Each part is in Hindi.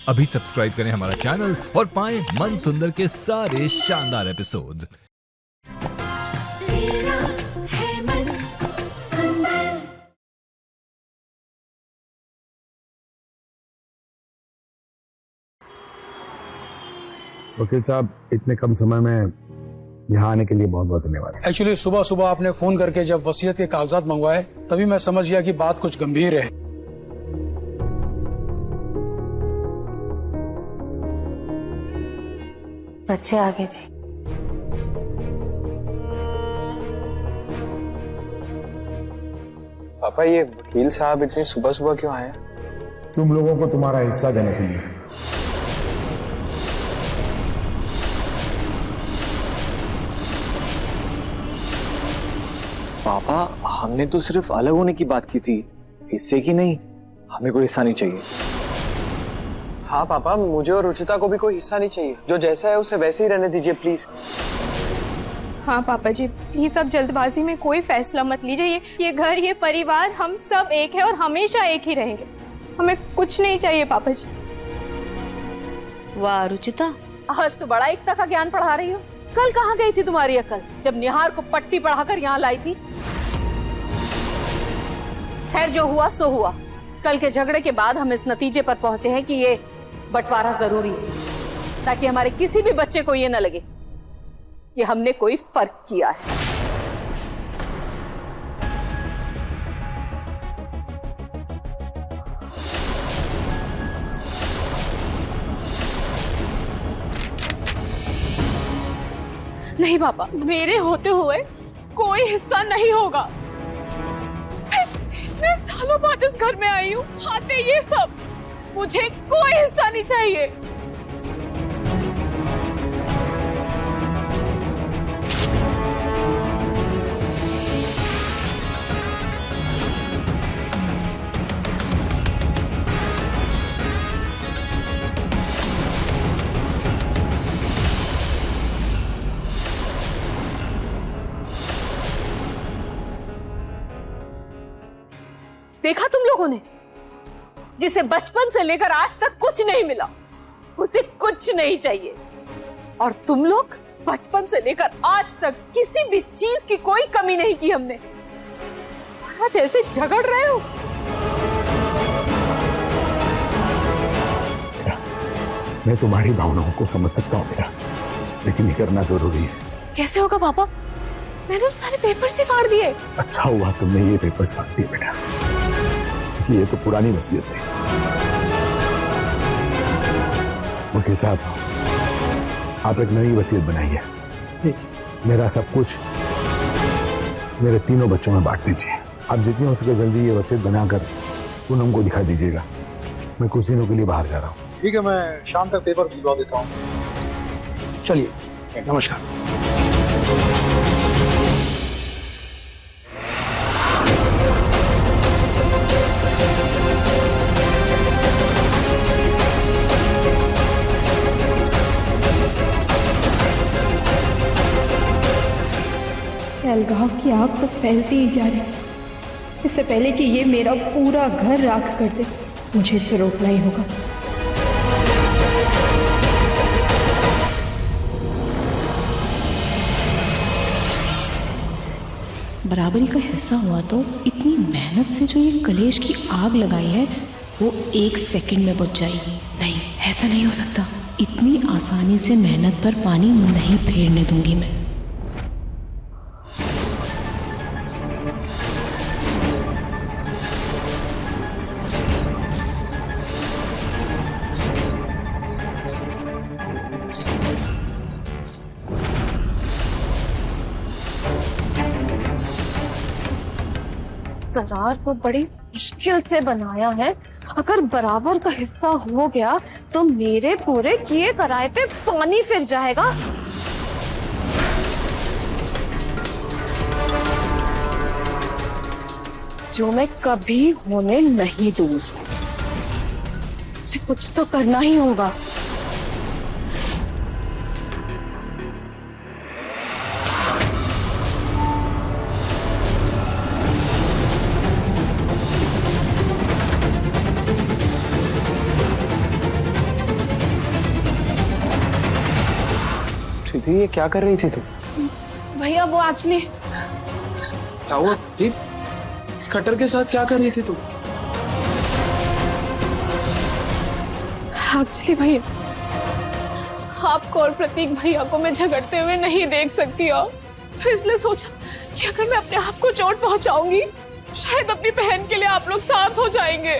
अभी सब्सक्राइब करें हमारा चैनल और पाएं मन सुंदर के सारे शानदार एपिसोड्स। तेरा है मन सुंदर। वकील साहब, इतने कम समय में यहाँ आने के लिए बहुत बहुत धन्यवाद। एक्चुअली सुबह सुबह आपने फोन करके जब वसीयत के कागजात मंगवाए तभी मैं समझ गया कि बात कुछ गंभीर है। बच्चे आ गए जी। पापा, ये वकील साहब इतनी सुबह सुबह क्यों आए? तुम लोगों को तुम्हारा हिस्सा देने के लिए। पापा, हमने तो सिर्फ अलग होने की बात की थी, हिस्से की नहीं। हमें कोई हिस्सा नहीं चाहिए। हाँ पापा, मुझे और रुचिता को भी कोई हिस्सा नहीं चाहिए। जो जैसा है उसे वैसे ही रहने दीजिए प्लीज। हाँ पापा जी, प्लीज अब जल्दबाजी में कोई फैसला मत लीजिए। ये घर, ये परिवार, हम सब एक है और हमेशा एक ही रहेंगे। हमें कुछ नहीं चाहिए पापा जी। वाह रुचिता, आज तो बड़ा एकता का ज्ञान पढ़ा रही हो। कल कहाँ गई थी तुम्हारी अकल, जब निहार को पट्टी पढ़ाकर यहाँ लाई थी? खैर, जो हुआ सो हुआ। कल के झगड़े के बाद हम इस नतीजे पर पहुंचे हैं कि ये बंटवारा जरूरी है, ताकि हमारे किसी भी बच्चे को ये न लगे कि हमने कोई फर्क किया है। नहीं पापा, मेरे होते हुए कोई हिस्सा नहीं होगा। मैं सालों बाद इस घर में आई हूँ, आते ये सब। मुझे कोई हिस्सा नहीं चाहिए। देखा तुम लोगों ने, जिसे बचपन से लेकर आज तक कुछ नहीं मिला, उसे कुछ नहीं चाहिए। और तुम लोग बचपन से लेकर आज तक किसी भी चीज की कोई कमी नहीं की हमने, और आज ऐसे झगड़ रहे हो। मैं तुम्हारी भावनाओं को समझ सकता हूँ बेटा, लेकिन ये करना जरूरी है। कैसे होगा पापा? मैंने तो सारे पेपर्स ही फाड़ दिए। अच्छा हुआ तुमने ये पेपर्स फाड़ दिए बेटा, क्योंकि ये तो पुरानी वसीयत थी। वकील साहब, आप एक नई वसीयत बनाई है। मेरा सब कुछ मेरे तीनों बच्चों में बांट दीजिए। आप जितनी हो सके जल्दी ये वसीयत बनाकर पूनम को दिखा दीजिएगा। मैं कुछ दिनों के लिए बाहर जा रहा हूँ। ठीक है, मैं शाम तक पेपर भिजवा देता हूँ। चलिए, नमस्कार। अलगाव की आग तो फैलती ही जा रही। इससे पहले कि ये मेरा पूरा घर राख कर दे, मुझे इसे रोकना ही होगा। बराबरी का हिस्सा हुआ तो इतनी मेहनत से जो ये कलेश की आग लगाई है वो 1 सेकंड में बुझ जाएगी। नहीं, ऐसा नहीं हो सकता। इतनी आसानी से मेहनत पर पानी नहीं फेरने दूंगी मैं। दरार को बड़ी मुश्किल से बनाया है। अगर बराबर का हिस्सा हो गया तो मेरे पूरे किए कराए पे पानी फिर जाएगा। जो मैं कभी होने नहीं दूंगी। मुझे कुछ तो करना ही होगा। थी, ये क्या कर रही थी तू? भैया वो एक्चुअली क्या हुआ दीप? इस खट्टर के साथ क्या कर रही थी तू? एक्चुअली भैया आपको और प्रतीक भैया को मैं झगड़ते हुए नहीं देख सकती हो, तो इसलिए सोचा कि अगर मैं अपने आप को चोट पहुंचाऊंगी शायद अपनी बहन के लिए आप लोग साथ हो जाएंगे।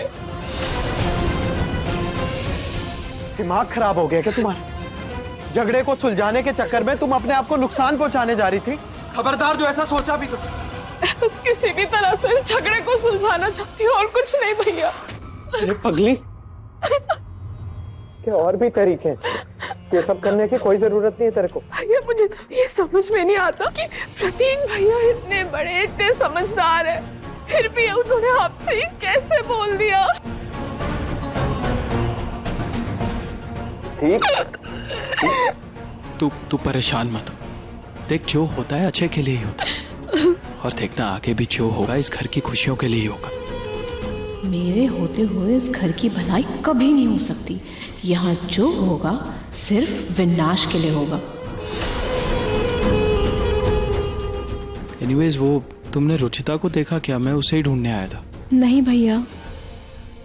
दिमाग खराब हो गया क्या तुम्हारा? झगड़े को सुलझाने के चक्कर में तुम अपने आप को नुकसान पहुंचाने जा रही थी। खबरदार जो ऐसा सोचा भी तो। बस किसी भी तरह से इस झगड़े को सुलझाना चाहती हूँ और कुछ नहीं भैया। अरे पगली, क्या और भी तरीके हैं? ये सब करने की कोई जरूरत नहीं है तेरे को। भैया मुझे ये समझ में नहीं आता कि प्रतीक भैया इतने बड़े इतने समझदार है, फिर भी उन्होंने आपसे कैसे बोल दिया। तू परेशान मत हो। देख जो होता है अच्छे के लिए ही होता है, और देखना आगे भी जो होगा इस घर की खुशियों के लिए ही होगा। मेरे होते हुए इस घर की भलाई कभी नहीं हो सकती। यहाँ जो होगा सिर्फ विनाश के लिए होगा। एनीवेज वो तुमने रुचिता को देखा क्या? मैं उसे ही ढूंढने आया था। नहीं भैया।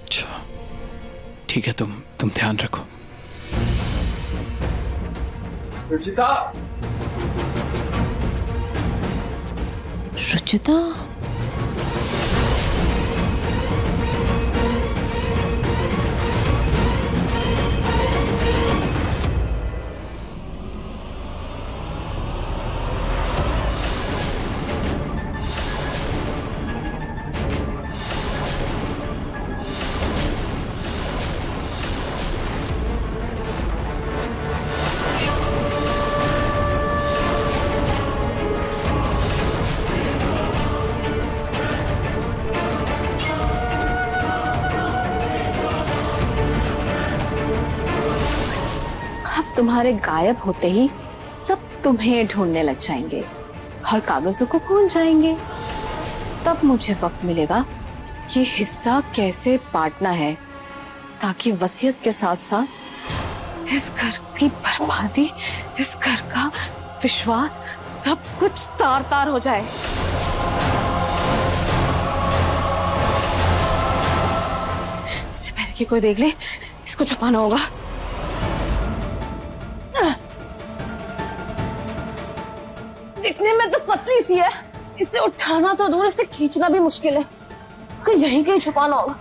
अच्छा ठीक है, तुम ध्यान रखो। रुचिता, रुचिता तुम्हारे गायब होते ही सब तुम्हें ढूंढने लग जाएंगे और कागजों को भूल जाएंगे। तब मुझे वक्त मिलेगा कि हिस्सा कैसे बांटना है, ताकि वसीयत के साथ साथ इस घर की बर्बादी, इस घर का विश्वास, सब कुछ तार तार हो जाए। इससे पहले कि कोई देख ले, इसको छुपाना होगा। दिखने में तो पतली सी है, इसे उठाना तो दूर, इसे खींचना भी मुश्किल है। इसको यहीं कहीं छुपाना होगा।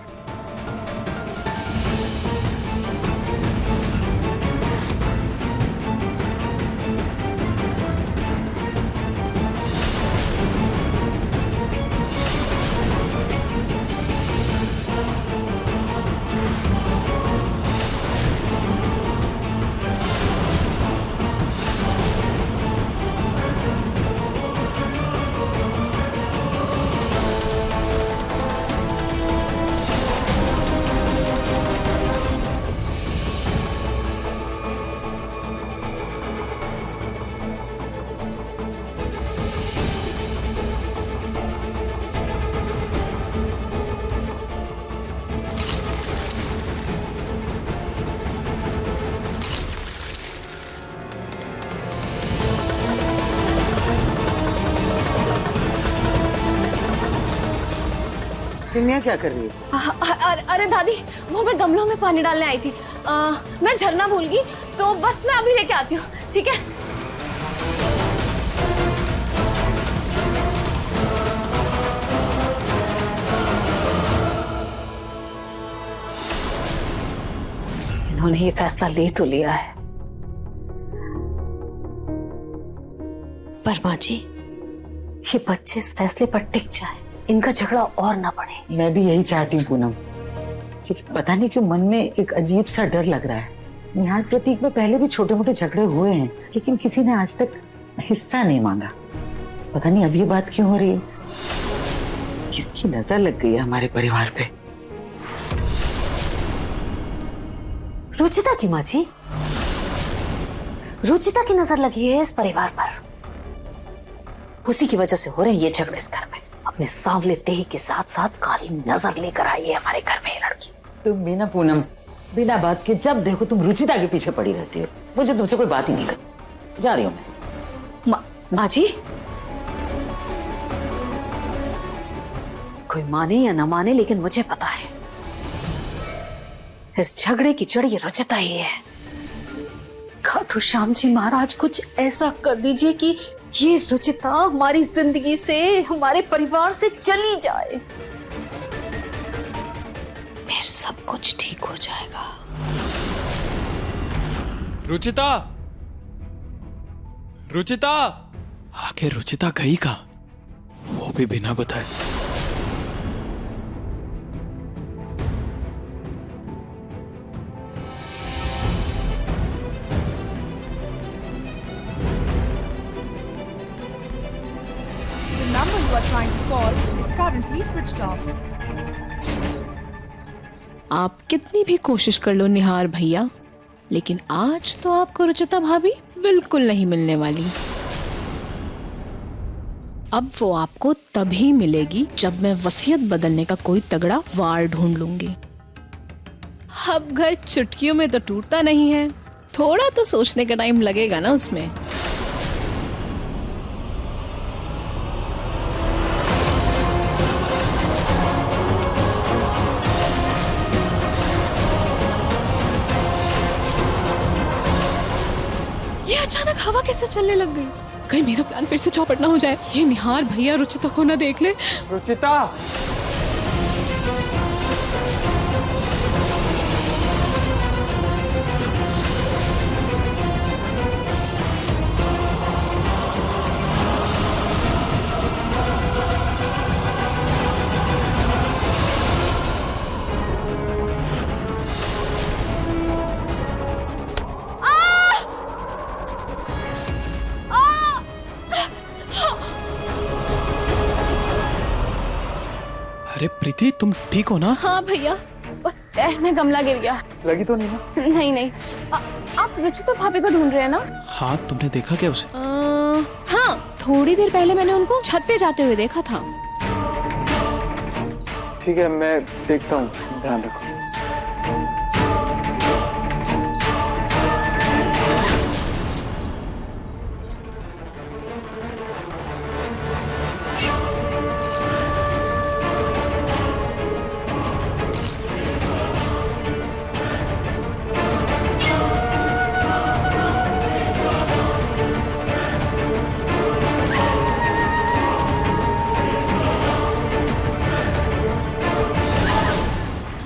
किन्या क्या कर रही है? अरे दादी, वो मैं गमलों में पानी डालने आई थी। मैं झरना भूल गई, तो बस मैं अभी लेके आती हूँ, ठीक है? इन्होंने ये फैसला ले तो लिया है, पर माँ जी ये बच्चे इस फैसले पर टिक जाए, इनका झगड़ा और ना बढ़े। मैं भी यही चाहती हूँ पूनम, लेकिन पता नहीं क्यों मन में एक अजीब सा डर लग रहा है। निहाल प्रतीक में पहले भी छोटे मोटे झगड़े हुए हैं, लेकिन किसी ने आज तक हिस्सा नहीं मांगा। पता नहीं अब ये बात क्यों हो रही है। किसकी नजर लग गई है हमारे परिवार पे? रुचिता की माँ जी, रुचिता की नजर लगी है इस परिवार पर। उसी की वजह से हो रहे हैं ये झगड़े इस घर में। अपने सांवले देह के साथ साथ काली नजर लेकर आई है हमारे घर में ये लड़की। तुम भी ना पूनम, बिना बात के जब देखो तुम रुचिता के पीछे पड़ी रहती हो। मुझे तुमसे कोई बात ही नहीं करती। जा रही हूँ मैं। माँ जी, कोई माने या न माने, लेकिन मुझे पता है इस झगड़े की जड़ ये रुचिता ही है। खाटू श्याम जी महाराज, कुछ ऐसा कर दीजिए कि ये रुचिता हमारी जिंदगी से, हमारे परिवार से चली जाए, फिर सब कुछ ठीक हो जाएगा। रुचिता, रुचिता, आखिर रुचिता गई कहाँ? वो भी बिना बताए। number you are trying to call is currently switched off. आप कितनी भी कोशिश कर लो निहार भैया, लेकिन आज तो आपको रुचिता भाभी बिल्कुल नहीं मिलने वाली। अब वो आपको तभी मिलेगी जब मैं वसीयत बदलने का कोई तगड़ा वार ढूंढ लूंगी। अब घर चुटकियों में तो टूटता नहीं है, थोड़ा तो सोचने का टाइम लगेगा ना उसमें। अचानक हवा कैसे चलने लग गई? कहीं मेरा प्लान फिर से चौपट ना हो जाए। ये निहार भैया रुचिता को ना देख ले। रुचिता, अरे प्रीति, तुम ठीक हो ना? हाँ भैया, उस पैर में गमला गिर गया। लगी तो नहीं ना? नहीं नहीं। आप रुचिता भाभी को ढूंढ रहे हैं ना? हाँ, तुमने देखा क्या उसे? हाँ, थोड़ी देर पहले मैंने उनको छत पे जाते हुए देखा था। ठीक है, मैं देखता हूँ, ध्यान रखो।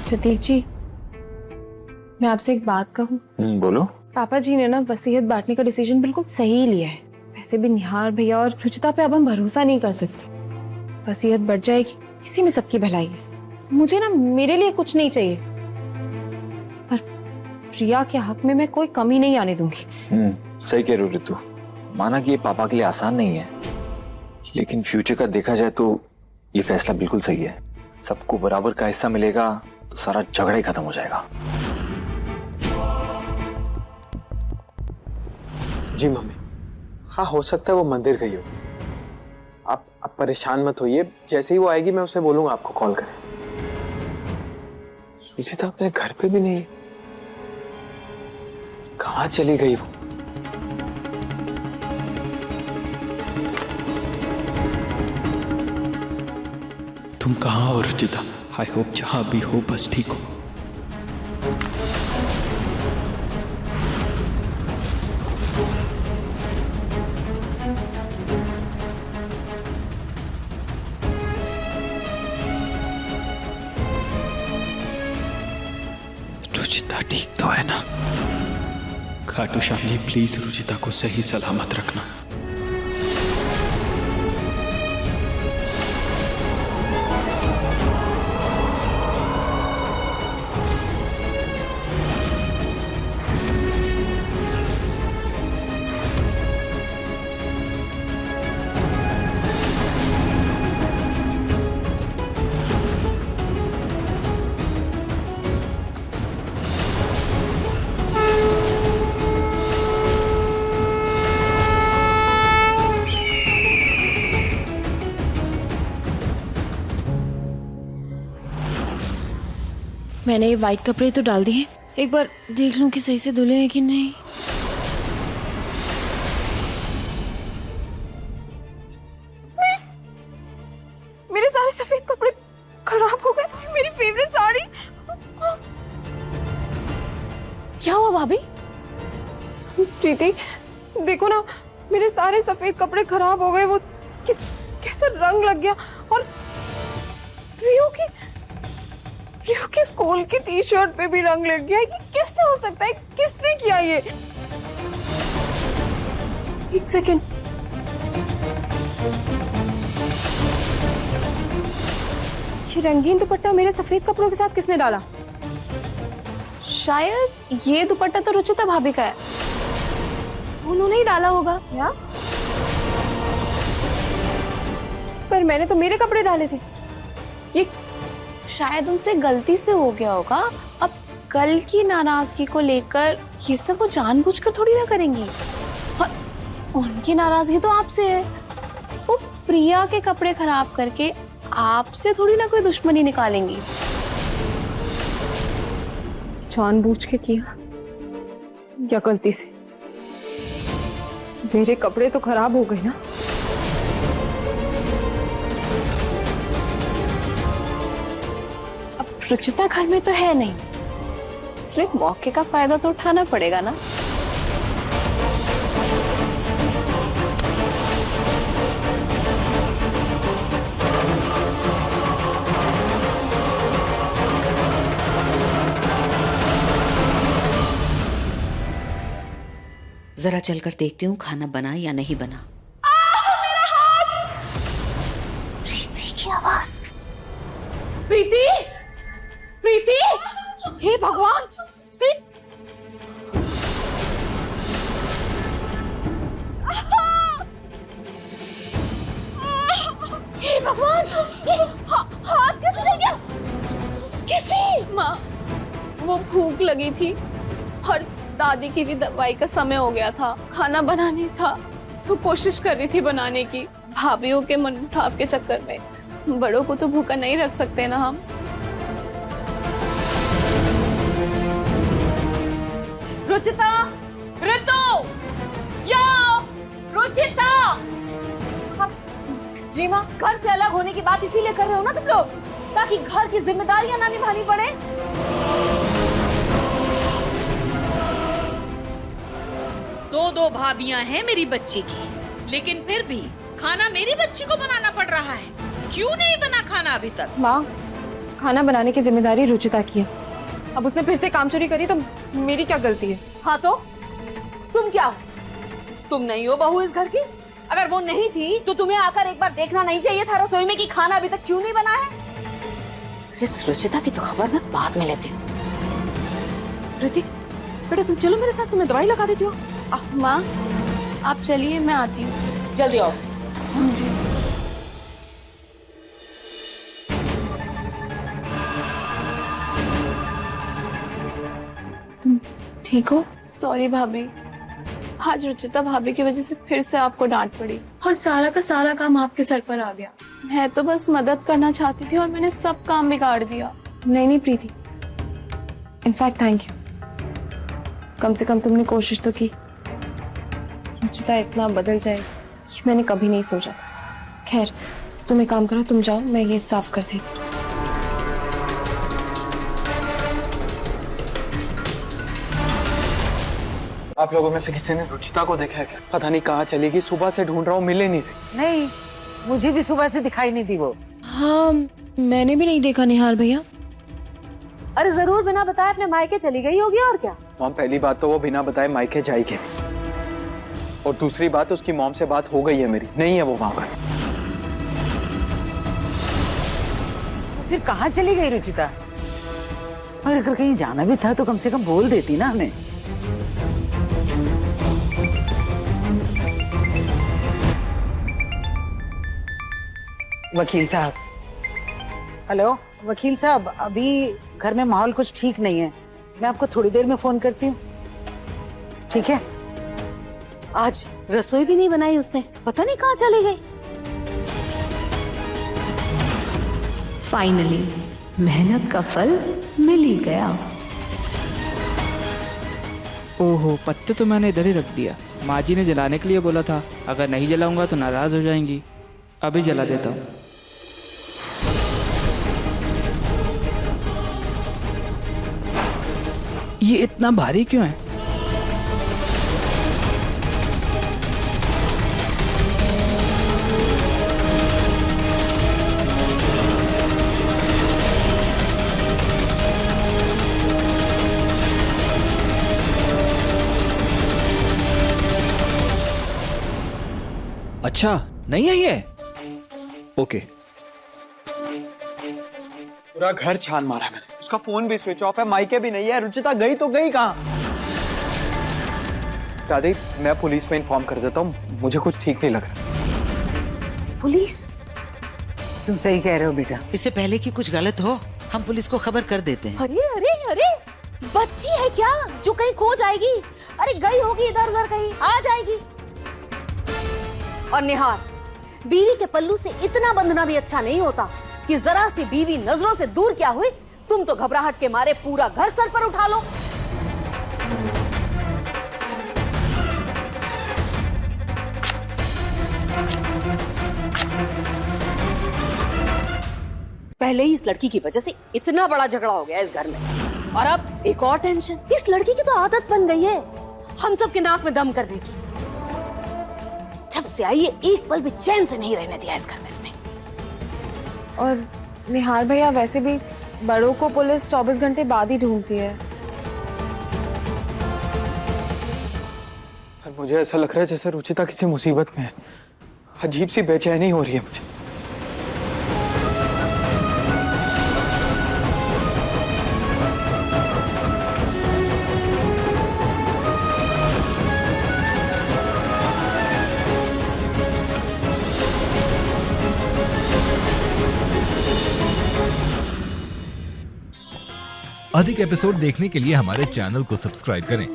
प्रतीक जी, मैं आपसे एक बात कहूँ? बोलो। पापा जी ने ना वसीयत बांटने का डिसीजन बिल्कुल सही लिया है। वैसे भी निहार भैया और रुचिता पे अब हम भरोसा नहीं कर सकते। वसीयत बढ़ जाएगी, इसी में सबकी भलाई है। मुझे ना मेरे लिए कुछ नहीं चाहिए, पर प्रिया के हक में मैं कोई कमी नहीं आने दूंगी। सही कह रही हो रितु। माना कि ये पापा के लिए आसान नहीं है, लेकिन फ्यूचर का देखा जाए तो ये फैसला बिल्कुल सही है। सबको बराबर का हिस्सा मिलेगा तो सारा झगड़ा ही खत्म हो जाएगा। जी मम्मी, हाँ हो सकता है वो मंदिर गई हो। आप परेशान मत होइए, जैसे ही वो आएगी मैं उसे बोलूंगा आपको कॉल करें। रुचिता अपने घर पे भी नहीं है, कहाँ चली गई वो? तुम कहाँ हो रुचिता? आई होप जहां भी हो बस ठीक हो। रुचिता ठीक तो है ना? खाटू श्याम जी प्लीज रुचिता को सही सलामत रखना। मैंने ये व्हाइट कपड़े तो डाल दिए, एक बार देख लूं कि सही से धुले हैं कि नहीं। क्या हुआ भाभी? प्रीति देखो ना, मेरे सारे सफेद कपड़े खराब हो गए। वो कैसा रंग लग गया। और रियो की स्कूल की टी शर्ट पे भी रंग लग गया। ये कैसे हो सकता है? किसने किया ये? एक सेकेंड, ये रंगीन दुपट्टा मेरे सफेद कपड़ों के साथ किसने डाला? शायद ये दुपट्टा तो रुचिता भाभी का है, उन्होंने ही डाला होगा। क्या? पर मैंने तो मेरे कपड़े डाले थे। ये शायद उनसे गलती से हो गया होगा। अब कल की नाराजगी को लेकर ये सब वो जानबूझकर थोड़ी ना करेंगी। और उनकी नाराजगी तो आपसे है। वो प्रिया के कपड़े खराब करके आपसे थोड़ी ना कोई दुश्मनी निकालेंगी। जानबूझ के किया या गलती से? मेरे कपड़े तो खराब हो गए ना। अब रुचिता घर में तो है नहीं, इसलिए मौके का फायदा तो उठाना पड़ेगा ना। जरा चलकर देखती हूँ खाना बना या नहीं बना। मेरा हाथ! प्रीति की आवाज। प्रीति, प्रीति, हे भगवान! हे भगवान! हाथ कैसे चल गया? कैसे? माँ, वो भूख लगी थी और दादी की भी दवाई का समय हो गया था। खाना बनाने था तो कोशिश कर रही थी बनाने की। भाभीयों के मनमुटाव के चक्कर में बड़ों को तो भूखा नहीं रख सकते ना हम। रुचिता, ऋतु, या रुचिता। जी माँ, घर से अलग होने की बात इसीलिए कर रहे हो ना तुम लोग, ताकि घर की जिम्मेदारियां ना निभानी पड़े। दो भाभियां हैं मेरी बच्ची की, लेकिन फिर भी खाना मेरी बच्ची को बनाना पड़ रहा है। क्यों नहीं बना खाना अभी तक? माँ, खाना बनाने की जिम्मेदारी रुचिता की है। अब उसने फिर से काम चोरी करी तो मेरी क्या गलती है? हाँ तो तुम क्या हो? तुम नहीं हो बहू इस घर की? अगर वो नहीं थी तो तुम्हें आकर एक बार देखना नहीं चाहिए था रसोई में कि खाना अभी तक क्यों नहीं बना है? इस रुचिता की तो खबर मैं बाद में लेती हूँ। प्रीति, बेटा तुम चलो मेरे साथ, तुम्हें दवाई लगा देती हूँ। माँ, आप चलिए, मैं आती हूँ। जल्दी आओ। जी। तुम ठीक हो? सॉरी भाभी, आज रुचिता भाभी की वजह से फिर से आपको डांट पड़ी और सारा का सारा काम आपके सर पर आ गया। मैं तो बस मदद करना चाहती थी और मैंने सब काम बिगाड़ दिया। नहीं प्रीति, इनफैक्ट थैंक यू। कम से कम तुमने कोशिश तो की। रुचिता इतना बदल जाए ये मैंने कभी नहीं सोचा था। खैर, तुम एक काम करो, तुम जाओ, मैं ये साफ कर देती हूँ। आप लोगों में से किसी ने रुचिता को देखा है क्या? पता नहीं कहाँ चली गई, सुबह से ढूंढ रहा हूँ, मिल ही नहीं रही। नहीं, मुझे भी सुबह से दिखाई नहीं दी वो। हाँ, मैंने भी नहीं देखा निहार भैया। अरे जरूर बिना बताए अपने मायके चली गई होगी और क्या। मॉम, पहली बात तो वो बिना बताए मायके जाएगी, और दूसरी बात उसकी मॉम से बात हो गई है मेरी, नहीं है वो वहां पर। फिर कहाँ चली गई रुचिता? और अगर कहीं जाना भी था तो कम से कम बोल देती ना हमें। वकील साहब, हेलो वकील साहब, अभी घर में माहौल कुछ ठीक नहीं है, मैं आपको थोड़ी देर में फोन करती हूँ, ठीक है? आज रसोई भी नहीं बनाई उसने, पता नहीं कहाँ चली गई। फाइनली मेहनत का फल मिल ही गया। ओहो, पत्ते तो मैंने इधर ही रख दिया। माँ जी ने जलाने के लिए बोला था, अगर नहीं जलाऊंगा तो नाराज हो जाएंगी। अभी जला देता हूँ। ये इतना भारी क्यों है? अच्छा नहीं है ये? ओके। पूरा घर छान मारा मैंने, उसका फोन भी स्विच ऑफ है, माइके भी नहीं है। रुचिता गई तो गई कहाँ? दादी मैं पुलिस में इन्फॉर्म कर देता हूँ, मुझे कुछ ठीक नहीं लग रहा। पुलिस? तुम सही कह रहे हो बेटा, इससे पहले कि कुछ गलत हो हम पुलिस को खबर कर देते हैं। अरे अरे अरे, बच्ची है क्या जो कहीं खो जाएगी? अरे गई होगी इधर उधर कहीं, आ जाएगी। और निहार, बीवी के पल्लू से इतना बंधना भी अच्छा नहीं होता कि जरा सी बीवी नजरों से दूर क्या हुई, तुम तो घबराहट के मारे पूरा घर सर पर उठा लो। पहले ही इस लड़की की वजह से इतना बड़ा झगड़ा हो गया इस घर में, और अब एक और टेंशन। इस लड़की की तो आदत बन गई है हम सब के नाक में दम करने की। जब से आई है एक पल भी चैन से नहीं रहने दिया इस घर में इसने। और निहार भैया वैसे भी बड़ों को पुलिस 24 घंटे बाद ही ढूंढती है। पर मुझे ऐसा लग रहा है जैसे रुचिता किसी मुसीबत में है। अजीब सी बेचैनी हो रही है मुझे। अधिक एपिसोड देखने के लिए हमारे चैनल को सब्सक्राइब करें